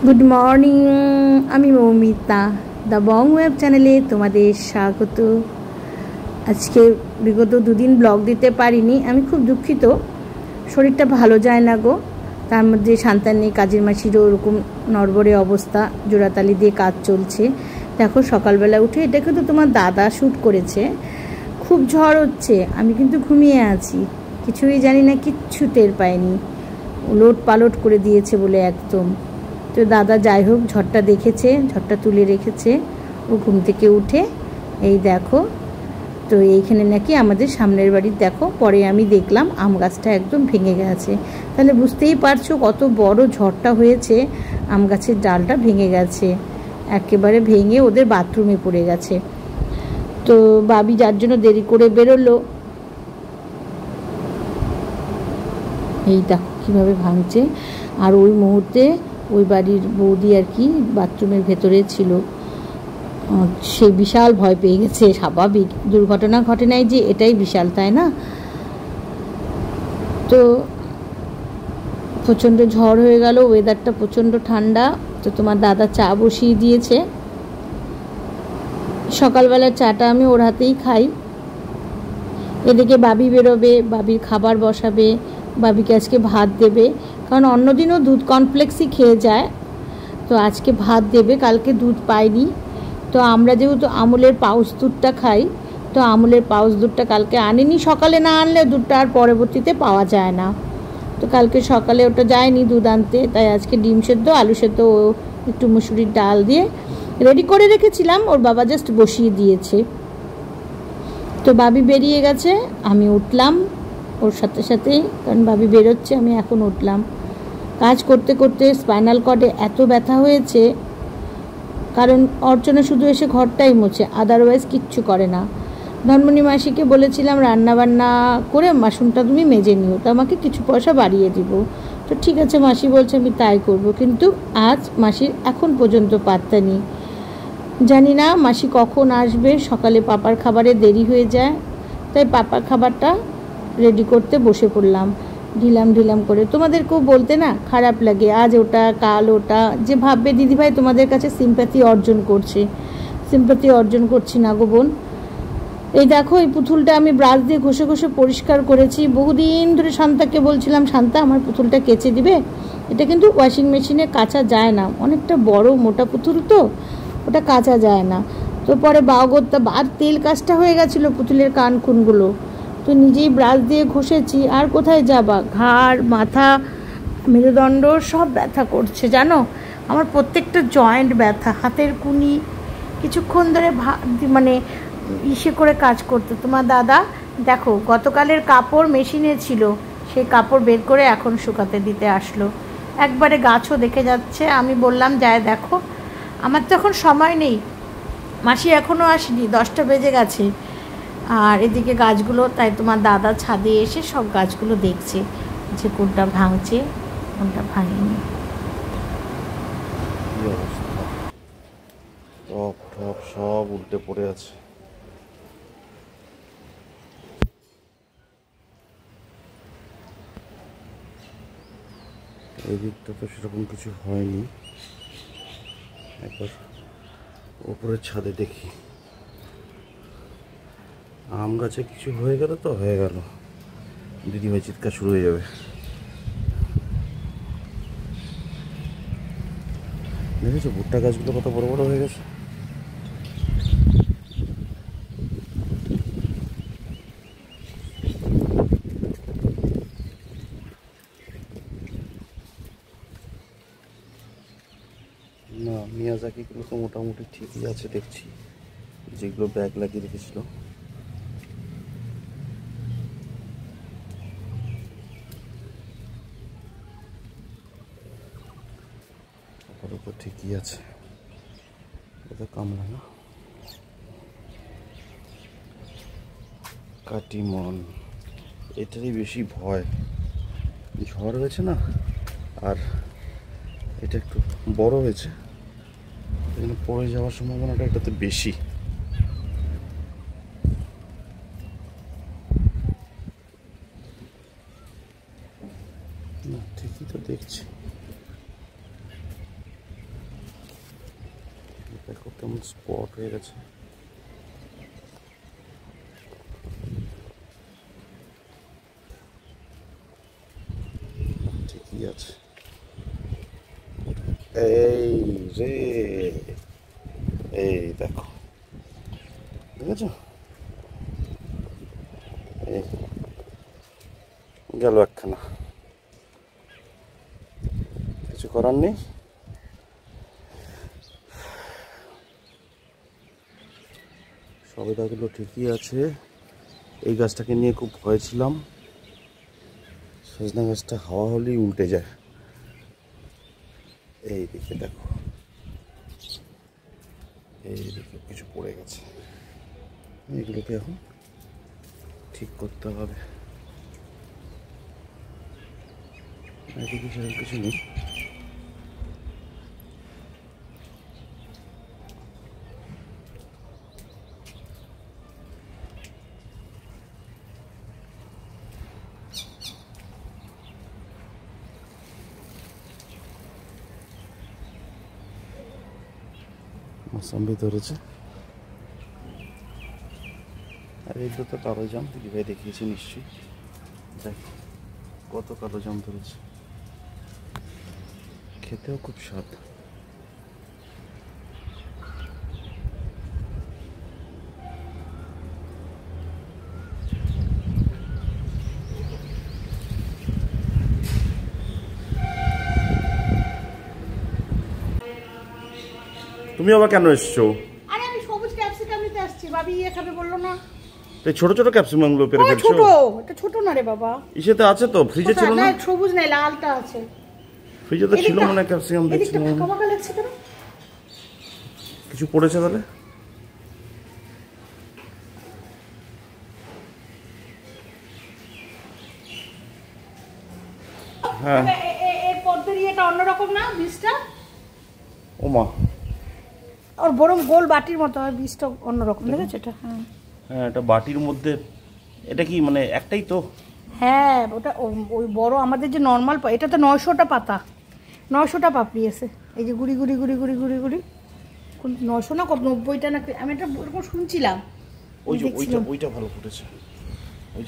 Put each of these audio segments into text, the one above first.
Good morning, আমি Moumita the Bong web চ্যানেলে তোমাদের স্বাগত। আজকে বিগত দুদিন ব্লগ দিতে পারিনি, আমি খুব দুঃখিত। শরীরটা ভালো যায় না গো। তার মধ্যে সান্তান্নি কাজের মাসিরও ওরকম নড়বড়ে অবস্থা, জোড়াতালি দিয়ে কাজ চলছে। দেখো সকালবেলা উঠে, এটা কিন্তু তোমার দাদা শ্যুট করেছে। খুব ঝড় হচ্ছে, আমি কিন্তু ঘুমিয়ে আছি, কিছুই জানি না, কিচ্ছু টের পাইনি। উলট পালট করে দিয়েছে বলে একদম। তো দাদা যাই হোক ঝড়টা দেখেছে, ঝড়টা তুলে রেখেছে। ও ঘুম থেকে উঠে এই দেখো, তো এইখানে নাকি আমাদের সামনের বাড়ির দেখো, পরে আমি দেখলাম আম গাছটা একদম ভেঙে গেছে। তাহলে বুঝতেই পারছো কত বড় ঝড়টা হয়েছে, আম গাছের ডালটা ভেঙে গেছে, একেবারে ভেঙে ওদের বাথরুমে পড়ে গেছে। তো বাবি যার জন্য দেরি করে বেরোলো, এই দেখো কীভাবে ভাঙছে। আর ওই মুহূর্তে ওই বাড়ির বৌদি আর কি বাথরুমের ভেতরে ছিল, সে বিশাল ভয় পেয়ে গেছে। স্বাভাবিক, দুর্ঘটনা ঘটে নাই যে, এটাই বিশাল, তাই না? তো প্রচণ্ড ঝড় হয়ে গেল, ওয়েদারটা প্রচণ্ড ঠান্ডা। তো তোমার দাদা চা বসিয়ে দিয়েছে। সকালবেলার চাটা আমি ওর হাতেই খাই। এদিকে বাবি বেরোবে, বাবির খাবার বসাবে, বাবিকে আজকে ভাত দেবে, কারণ অন্যদিনও দুধ কর্নফ্লেক্সই খেয়ে যায়, তো আজকে ভাত দেবে। কালকে দুধ পাইনি, তো আমরা যেহেতু আমুলের পাউচ দুধটা খাই, তো আমুলের পাউচ দুধটা কালকে আনিনি। সকালে না আনলে দুধটা আর পরবর্তীতে পাওয়া যায় না, তো কালকে সকালে ওটা যায়নি দুধ আনতে। তাই আজকে ডিম সেদ্ধ, আলু সেদ্ধ, একটু মুসুরির ডাল দিয়ে রেডি করে রেখেছিলাম, ওর বাবা জাস্ট বসিয়ে দিয়েছে। তো বাবি বেরিয়ে গেছে, আমি উঠলাম ওর সাথে সাথেই, কারণ বাবি বেরোচ্ছে, আমি এখন উঠলাম। কাজ করতে করতে স্পাইনাল কর্ডে এত ব্যথা হয়েছে, কারণ অর্চনা শুধু এসে ঘরটাই মোছে, আদারওয়াইজ কিচ্ছু করে না। ধনমণি মাসিকে বলেছিলাম রান্না বান্না করে বাসনটা তুমি মেজে নিও, তো আমাকে কিছু পয়সা বাড়িয়ে দিব। তো ঠিক আছে মাসি বলছে, আমি তাই করব। কিন্তু আজ মাসির এখন পর্যন্ত পাত্তা নেই, জানি না মাসি কখন আসবে। সকালে পাপার খাবারে দেরি হয়ে যায়, তাই পাপার খাবারটা রেডি করতে বসে পড়লাম ঢিলাম করে। তোমাদেরকেও বলতে না খারাপ লাগে, আজ ওটা কাল ওটা, যে ভাববে দিদিভাই তোমাদের কাছে সিম্প্যাথি অর্জন করছি না গো বোন। এই দেখো, এই পুতুলটা আমি ব্রাশ দিয়ে ঘষে ঘষে পরিষ্কার করেছি। বহুদিন ধরে শান্তাকে বলছিলাম, শান্তা আমার পুতুলটা কেচে দিবে। এটা কিন্তু ওয়াশিং মেশিনে কাচা যায় না, অনেকটা বড় মোটা পুতুল, তো ওটা কাচা যায় না। তো পরে বাওগত্যা আর তেল কাজটা হয়ে গেছিলো পুতুলের কান খুনগুলো, তো নিজেই ব্রাশ দিয়ে ঘষেছি। আর কোথায় যাবা, ঘাড় মাথা মেরুদণ্ড সব ব্যথা করছে জানো। আমার প্রত্যেকটা জয়েন্ট ব্যথা, হাতের কুনি, কিছুক্ষণ ধরে মানে ইসে করে কাজ করতে। তোমার দাদা দেখো গতকালের কাপড় মেশিনে ছিল, সেই কাপড় বের করে এখন শুকাতে দিতে আসলো, একবারে গাছও দেখে যাচ্ছে। আমি বললাম যায় দেখো, আমার তো এখন সময় নেই, মাসি এখনও আসেনি, 10টা বেজে গেছে। আর এদিকে গাছগুলো, তাই তোমার দাদা ছাদে এসে সব গাছগুলো দেখছে যে কোনটা ভাঙছে কোনটা ভাঙেনি। সব উল্টে পড়ে আছে। এই দিকটা তো সেরকম কিছু হয়নি। একবার ওপরের ছাদে দেখি, আম গাছে কিছু হয়ে গেল তো হয়ে গেল, দিদিভাই চিৎকার শুরু হয়ে যাবে। দেখেছো ভুট্টা গাছগুলো কত বড় বড় হয়ে গেছে। না মিয়াজাকিগুলো তো মোটামুটি ঠিকই আছে দেখছি, যেগুলো ব্যাগ লাগিয়ে রেখেছিল। আপাতত ঠিকই আছে, এটা কামড়া না। কাটিমন, এটারই বেশি ভয়। ঝড় হয়েছে না, আর এটা একটু বড় হয়েছে, এখানে পড়ে যাওয়ার সম্ভাবনাটা এটাতে বেশি। না ঠিকই তো দেখছি। দেখো কেমন স্পট হয়ে গেছে। ঠিকই আছে। এই রে, এই দেখো, দেখেছ, এই গেল একখানা, কিছু করার নেই। সবেদাগুলো ঠিকই আছে। এই গাছটাকে নিয়ে খুব ভয় ছিলাম, সজনা গাছটা হাওয়া হলেই উল্টে যায়। এই দিকে দেখো, এই দিকে কিছু পড়ে গেছে, এগুলোকে এখন ঠিক করতে হবে। এদিকে সেরকম কিছু নেই। মৌসম্বি ধরেছে, আর এগুলো তো কালো জাম, দিদিভাই দেখিয়েছি নিশ্চয়ই। দেখ কত কালো জাম ধরেছে, খেতেও খুব স্বাদ। তুমি আবার কেন এসছো? আরে আমি সবুজ ক্যাপসিকাম নিতে আসছি, ভাবি ইয়ে খাবে বললো না। এই ছোট ছোট ক্যাপসিকাম গুলো পেরে ফেলছো? ছোট, এটা ছোট না রে বাবা। ইসেতে আছে তো, ফ্রিজে ছিল না? সবুজ নাই, লালটা আছে ফ্রিজে তো ছিল মনে হয় ক্যাপসিকাম। দেখছি কিছু পড়েছে তাহলে। হ্যাঁ, এই পদ্ধতি এটা অন্যরকম না, বীজটা ওমা, আর বরং গোল বাটির মতো হয়, বীজটা অন্যরকম। দেখেছো এটা? হ্যাঁ হ্যাঁ, এটা বাটির মধ্যে। এটা কি মানে একটাই তো? হ্যাঁ, ওটা ওই বড় আমাদের যে নর্মাল, এটা তো 900টা পাতা, 900টা পাপড়ি আছে। এই যে গুড়ি গুড়ি গুড়ি গুড়ি গুড়ি গুড়ি, 900 না কত, 90টা না, আমি এটা ওরকম শুনছিলাম। ওই যে ওইটা ভালো ফুটেছে।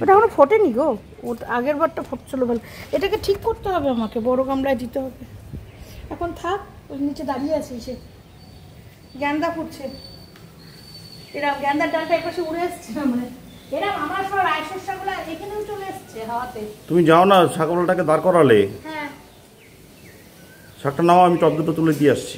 ওটা এখনো ফোটেনি গো, ওটা আগের বারটা ফুটছিল ভালো। এটাকে ঠিক করতে হবে আমাকে, বড় গামলায় দিতে হবে। এখন থাক, ওই নিচে দাঁড়িয়ে আছে, সে গ্যান্দা ফুটছে। এরকম গ্যান্দার ডালটা একপাশে উড়ে এসছে, মানে এরকম আমার সব রায় শস্যগুলো এখানেও চলে এসছে হাওয়াতে। তুমি যাও না, ছাগলটাকে দাঁড় করালে। হ্যাঁ, শাকটা নাও, আমি টপ দুটো তুলে দিয়ে আসছি।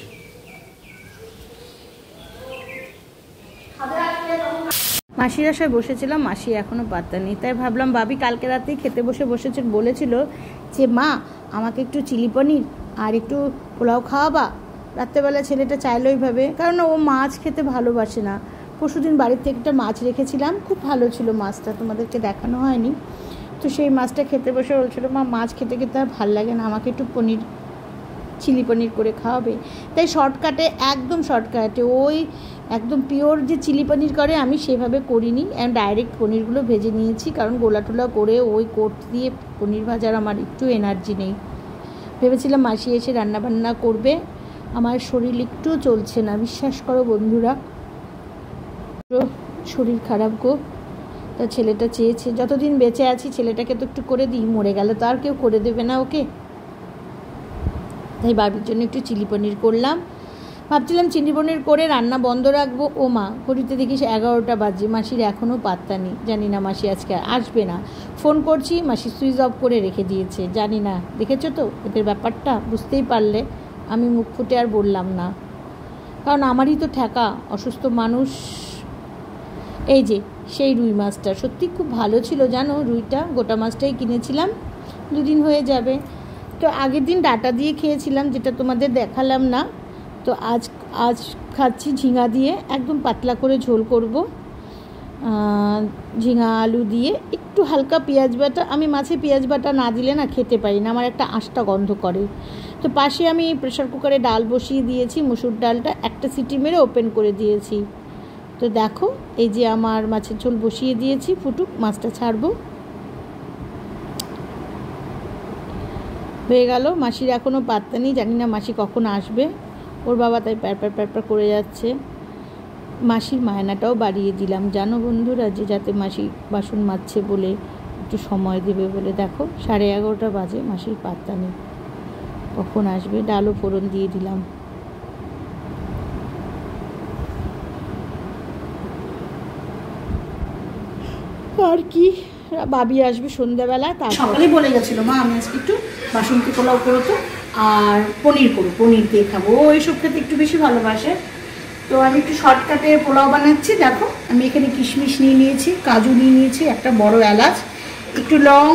মাসির আশায় বসেছিলাম, মাসি এখনো পাত্তা নেই। তাই ভাবলাম ভাবি কালকে রাতেই খেতে বলেছিল যে মা আমাকে একটু চিলি পনির আর একটু পোলাও খাওয়াবা। রাত্রেবেলা ছেলেটা চাইলো ওইভাবে, কারণ ও মাছ খেতে ভালোবাসে না। পরশুদিন বাড়ির থেকে একটা মাছ রেখেছিলাম, খুব ভালো ছিল মাছটা, তোমাদেরকে দেখানো হয়নি। তো সেই মাছটা খেতে বসে বলছিল মা মাছ খেতে খেতে আর ভালো লাগে না, আমাকে একটু চিলি পনির করে খাওয়াবে। তাই শর্টকাটে, একদম শর্টকাটে, ওই একদম পিওর যে চিলি পনির করে আমি সেভাবে করিনি, ডাইরেক্ট পনিরগুলো ভেজে নিয়েছি। কারণ গোলা টোলা করে ওই কোট দিয়ে পনির ভাজার আমার একটু এনার্জি নেই। ভেবেছিলাম মাসি এসে রান্নাবান্না করবে, আমার শরীর একটু চলছে না, বিশ্বাস করো বন্ধুরা, শরীর খারাপ গো। তা ছেলেটা চেয়েছে, যতদিন বেঁচে আছি ছেলেটাকে তো একটু করে দিই, মরে গেলে তো আর কেউ করে দেবে না ওকে। তাই বাবির জন্য একটু চিলি পনির করলাম। ভাবছিলাম চিলি পনির করে রান্না বন্ধ রাখবো। ও মা, ঘড়িতে দেখিস 11টা বাজে, মাসির এখনও পাত্তা নেই। জানি না মাসি আজকে আসবে না। ফোন করছি, মাসি সুইচ অফ করে রেখে দিয়েছে। জানি না, দেখেছো তো এদের ব্যাপারটা, বুঝতেই পারলে। আমি মুখ ফুটে আর বললাম না, কারণ আমারই তো ঠেকা, অসুস্থ মানুষ। এই যে সেই রুই মাছটা সত্যি খুব ভালো ছিল জানো, রুইটা গোটা মাছটাই কিনেছিলাম, 2 দিন হয়ে যাবে। তো আগের দিন ডাটা দিয়ে খেয়েছিলাম, যেটা তোমাদের দেখালাম না। তো আজ খাচ্ছি ঝিঙা দিয়ে, একদম পাতলা করে ঝোল করব, ঝিঙা আলু দিয়ে একটু হালকা পেঁয়াজ বাটা। আমি মাছে পেঁয়াজ বাটা না দিলে না খেতে পারি না, আমার একটা আঁশটা গন্ধ করে। তো পাশে আমি প্রেশার কুকারে ডাল বসিয়ে দিয়েছি, মুসুর ডালটা একটা সিটি মেরে ওপেন করে দিয়েছি। তো দেখো, এই যে আমার মাছের ঝোল বসিয়ে দিয়েছি, ফুটুক, মাছটা ছাড়বো। হয়ে গেল। মাসির এখনও পাত্তা নেই, জানি না মাসি কখন আসবে। ওর বাবা তাই প্যার করে যাচ্ছে। মাসির মায়নাটাও বাড়িয়ে দিলাম জানো বন্ধুরা, যে যাতে মাসি বাসন মাজছে বলে একটু সময় দেবে বলে। দেখো 11:30 বাজে, মাসির পাত্তা নেই, কখন আসবে। ডালও ফোড়ন দিয়ে দিলাম। আর কি, ভাবি আসবে সন্ধ্যাবেলা। তার সকালে বলে গেছিল মা আমি আজকে একটু বাসন্তী পোলাও করো তো, আর পনির করো, পনির দিয়ে খাবো। ও এইসব খেতে একটু বেশি ভালোবাসে। তো আমি একটু শর্টকাটে পোলাও বানাচ্ছি। দেখো আমি এখানে কিশমিশ নিয়ে নিয়েছি, কাজু নিয়ে নিয়েছি, একটা বড় এলাচ, একটু লং,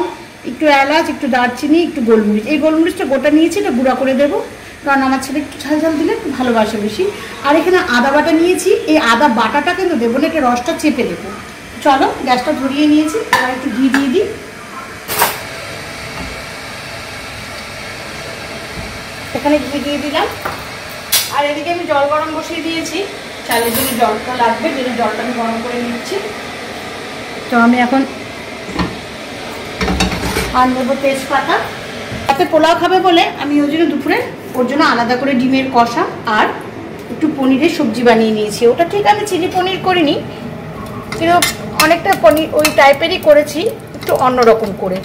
একটু এলাচ, একটু দারচিনি, একটু গোলমরিচ। এই গোলমরিচটা গোটা নিয়েছি, এটা গুঁড়া করে দেবো, কারণ আমার ছেলে একটু ঝাল ঝাল দিলে একটু ভালোবাসে বেশি। আর এখানে আদা বাটা নিয়েছি, এই আদা বাটাটা কিন্তু দেবো না, এটা রসটা চেপে দেবো। চলো গ্যাসটা ধরিয়ে নিয়েছি, আর একটু ঘি দিয়ে দিই। এখানে ঘি দিয়ে দিলাম। আর এদিকে আমি জল গরম বসিয়ে দিয়েছি, চালের জন্য জলটা লাগবে, যেন জলটা আমি গরম করে নিচ্ছি। তো আমি এখন আর নেবো তেজপাতা। তাতে পোলাও খাবে বলে আমি ওই জন্য দুপুরে ওর জন্য আলাদা করে ডিমের কষা আর একটু পনিরের সবজি বানিয়ে নিয়েছি। ওটা ঠিক আমি চিলি পনির করিনি, কিন্তু অনেকটা পনির ওই টাইপেরই করেছি, একটু অন্যরকম করে।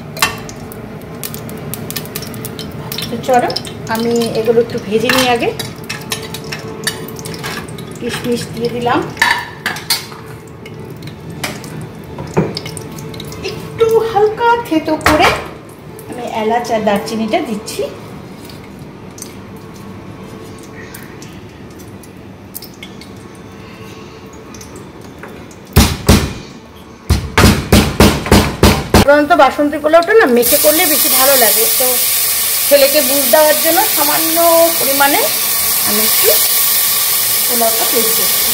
তো চলো আমি এগুলো একটু ভেজে নিই আগে। কিশমিশ দিয়ে দিলাম, একটু হালকা থেতো করে আমি এলাচ আর দারচিনিটা দিচ্ছি। সাধারণত বাসন্তী পোলাওটা না মেখে করলে বেশি ভালো লাগে, তো ছেলেকে বুঝ দেওয়ার জন্য সামান্য পরিমাণে আমি একটু পোলাওটা তৈরি করছি।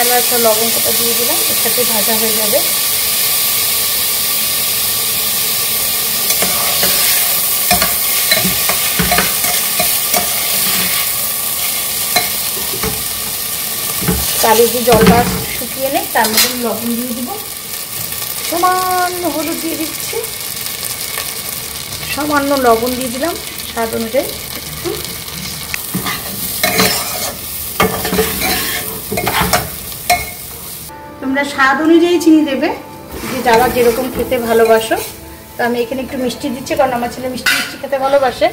এলাচ আর লবঙ্গটা দিয়ে দিলাম, এর সাথে ভাজা হয়ে যাবে। চালের যে জলটা শুকিয়ে নেই তার মধ্যে লবণ দিয়ে দিব, সামান্য হলুদ দিয়ে দিচ্ছি, সামান্য লবণ দিয়ে দিলাম স্বাদ অনুযায়ী। তোমরা স্বাদ অনুযায়ী চিনি দেবে, যে যারা যেরকম খেতে ভালোবাসো। তো আমি এখানে একটু মিষ্টি দিচ্ছি, কারণ আমার ছেলে মিষ্টি মিষ্টি খেতে ভালোবাসে,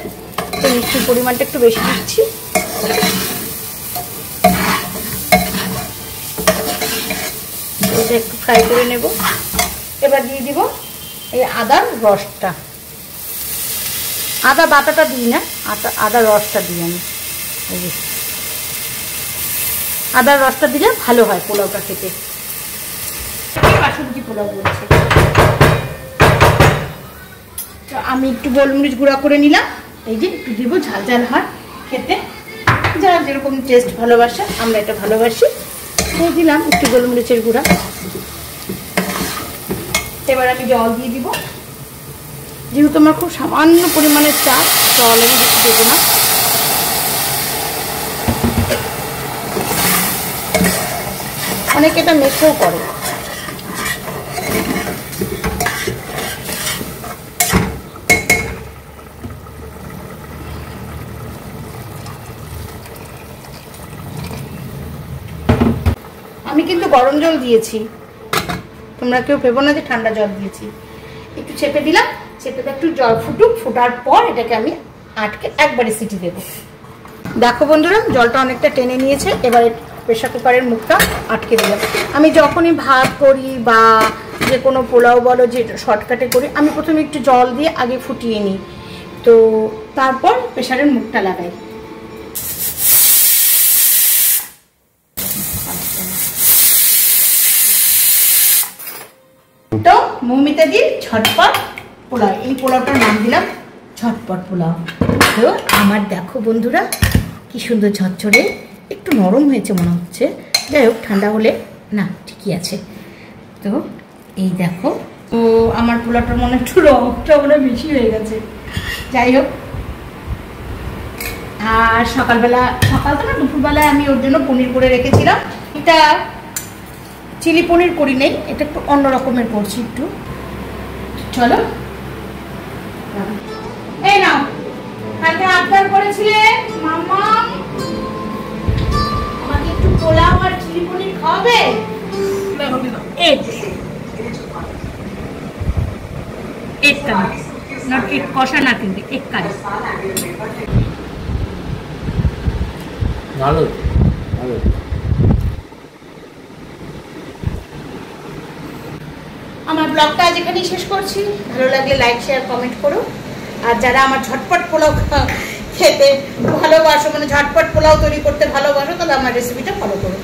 তো মিষ্টির পরিমাণটা একটু বেশি দিচ্ছি। এটা একটু ফ্রাই করে নেব। এবার দিয়ে দিব এই আদার রসটা, আদা বাটাটা দিই না, আদা রসটা দিই আমি। আদার রসটা দিলে ভালো হয় পোলাওটা খেতে। বাসন্তী পোলাও বলছে। তো আমি একটু গোলমরিচ গুঁড়া করে নিলাম, এই যে একটু দিব, ঝাল ঝাল হয় খেতে, যারা যেরকম টেস্ট ভালোবাসে, আমরা এটা ভালোবাসি। দিয়ে দিলাম একটু গোলমরিচের গুঁড়া। এবার আমি জল দিয়ে দিব, যেহেতু আমার খুব সামান্য পরিমাণের চাল, জল আমি বেশি দেবো না। অনেকে এটা মেখেও করে। আমি কিন্তু গরম জল দিয়েছি, তোমরা কেউ ভেবো না যে ঠান্ডা জল দিয়েছি। একটু চেপে দিলাম, চেপে একটু জল ফুটুক, ফোটার পর এটাকে আমি আটকে একবারে সিটি দেবো। দেখো বন্ধুরা জলটা অনেকটা টেনে নিয়েছে। এবারে প্রেসার কুকারের মুখটা আটকে দিলাম। আমি যখনই ভাত করি বা যে কোনো পোলাও বলো, যে শর্টকাটে করি, আমি প্রথমে একটু জল দিয়ে আগে ফুটিয়ে নিই, তো তারপর প্রেসারের মুখটা লাগাই। তো মৌমিতা দি ঝটপট পোলাও, এই পোলাওটার নাম দিলাম ঝটপট পোলাও। তো আমার দেখো বন্ধুরা কি সুন্দর ঝরঝরে, একটু নরম হয়েছে মনে হচ্ছে, যাই হোক ঠান্ডা হলে না ঠিকই আছে। তো এই দেখো, তো আমার পোলাওটার মনে একটু রংটা মনে বেশি হয়ে গেছে, যাই হোক আর সকাল তো না দুপুরবেলায় আমি ওর জন্য পনির করে রেখেছিলাম। এটা চিলি পনির করি নেই, এটা একটু অন্য রকমের করছি একটু। চলো এই নাও, কালকে আবদার করেছিলে মাম্মা আমাকে একটু পোলাও আর চিলি পনির খাওয়াবে। এক কারি, নট এক কষা না, কিন্তু এক কারি। ভালো ভালো। আমার ব্লগটা আজ এখানেই শেষ করছি। ভালো লাগলে লাইক শেয়ার কমেন্ট করো। আর যারা আমার ঝটপট পোলাও খেতে ভালোবাসো, মানে ঝটপট পোলাও তৈরি করতে ভালোবাসো, তাহলে আমার রেসিপিটা ফলো করো।